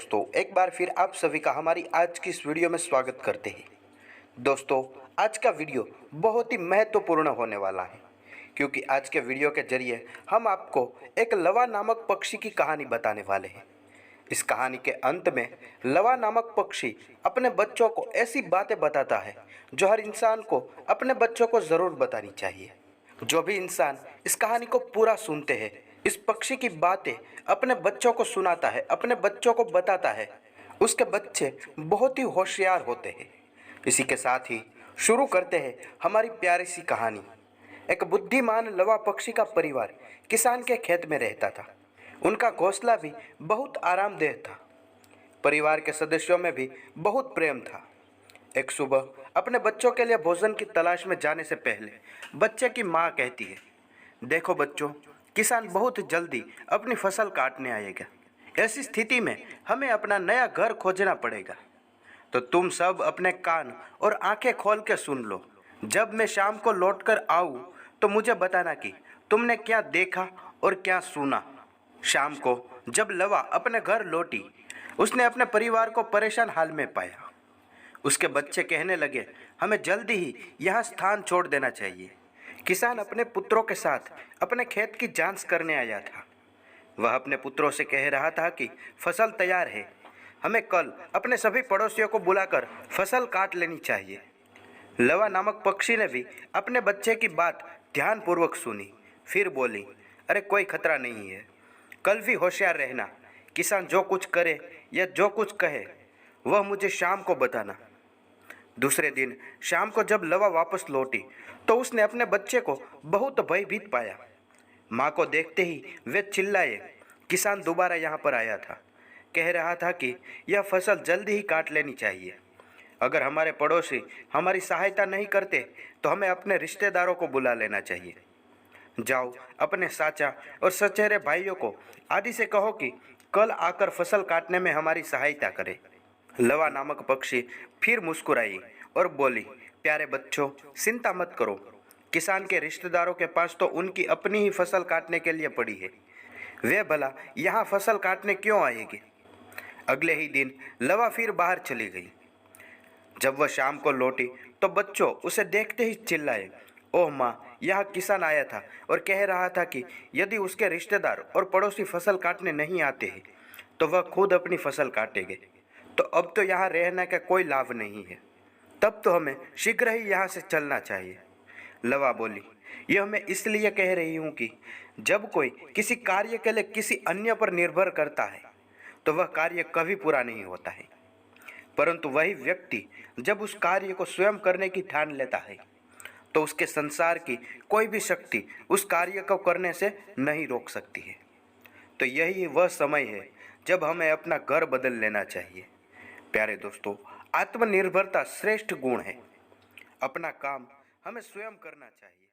दोस्तों, एक बार फिर आप सभी का हमारी आज की इस वीडियो में स्वागत करते हैं। दोस्तों, आज का वीडियो बहुत ही महत्वपूर्ण होने वाला है, क्योंकि आज के वीडियो के जरिए हम आपको एक लवा नामक पक्षी की कहानी बताने वाले हैं। इस कहानी के अंत में लवा नामक पक्षी अपने बच्चों को ऐसी बातें बताता है जो हर इंसान को अपने बच्चों को ज़रूर बतानी चाहिए। जो भी इंसान इस कहानी को पूरा सुनते हैं, इस पक्षी की बातें अपने बच्चों को सुनाता है, अपने बच्चों को बताता है, उसके बच्चे बहुत ही होशियार होते हैं। इसी के साथ ही शुरू करते हैं हमारी प्यारी सी कहानी। एक बुद्धिमान लवा पक्षी का परिवार किसान के खेत में रहता था। उनका घोंसला भी बहुत आरामदेह था। परिवार के सदस्यों में भी बहुत प्रेम था। एक सुबह अपने बच्चों के लिए भोजन की तलाश में जाने से पहले बच्चे की माँ कहती है, देखो बच्चों, किसान बहुत जल्दी अपनी फसल काटने आएगा। ऐसी स्थिति में हमें अपना नया घर खोजना पड़ेगा। तो तुम सब अपने कान और आंखें खोल के सुन लो। जब मैं शाम को लौटकर आऊँ तो मुझे बताना कि तुमने क्या देखा और क्या सुना। शाम को जब लवा अपने घर लौटी, उसने अपने परिवार को परेशान हाल में पाया। उसके बच्चे कहने लगे, हमें जल्दी ही यहाँ स्थान छोड़ देना चाहिए। किसान अपने पुत्रों के साथ अपने खेत की जांच करने आया था। वह अपने पुत्रों से कह रहा था कि फसल तैयार है, हमें कल अपने सभी पड़ोसियों को बुलाकर फसल काट लेनी चाहिए। लवा नामक पक्षी ने भी अपने बच्चे की बात ध्यानपूर्वक सुनी, फिर बोली, अरे कोई खतरा नहीं है, कल भी होशियार रहना। किसान जो कुछ करे या जो कुछ कहे वह मुझे शाम को बताना। दूसरे दिन शाम को जब लवा वापस लौटी तो उसने अपने बच्चे को बहुत भयभीत पाया। माँ को देखते ही वे चिल्लाए। किसान दोबारा यहाँ पर आया था, कह रहा था कि यह फसल जल्दी ही काट लेनी चाहिए। अगर हमारे पड़ोसी हमारी सहायता नहीं करते तो हमें अपने रिश्तेदारों को बुला लेना चाहिए। जाओ अपने चाचा और सचेरे भाइयों को आदि से कहो कि कल आकर फसल काटने में हमारी सहायता करें। लवा नामक पक्षी फिर मुस्कुराई और बोली, प्यारे बच्चों, चिंता मत करो। किसान के रिश्तेदारों के पास तो उनकी अपनी ही फसल काटने के लिए पड़ी है। वे भला यहाँ फसल काटने क्यों आएगी। अगले ही दिन लवा फिर बाहर चली गई। जब वह शाम को लौटी तो बच्चों उसे देखते ही चिल्लाए, ओह माँ, यहाँ किसान आया था और कह रहा था कि यदि उसके रिश्तेदार और पड़ोसी फसल काटने नहीं आते हैं तो वह खुद अपनी फसल काटेंगे। तो अब तो यहाँ रहने का कोई लाभ नहीं है, तब तो हमें शीघ्र ही यहाँ से चलना चाहिए। लवा बोली, यह मैं इसलिए कह रही हूँ कि जब कोई किसी कार्य के लिए किसी अन्य पर निर्भर करता है तो वह कार्य कभी पूरा नहीं होता है, परंतु वही व्यक्ति जब उस कार्य को स्वयं करने की ठान लेता है तो उसके संसार की कोई भी शक्ति उस कार्य को करने से नहीं रोक सकती है। तो यही वह समय है जब हमें अपना घर बदल लेना चाहिए। प्यारे दोस्तों, आत्मनिर्भरता श्रेष्ठ गुण है। अपना काम हमें स्वयं करना चाहिए।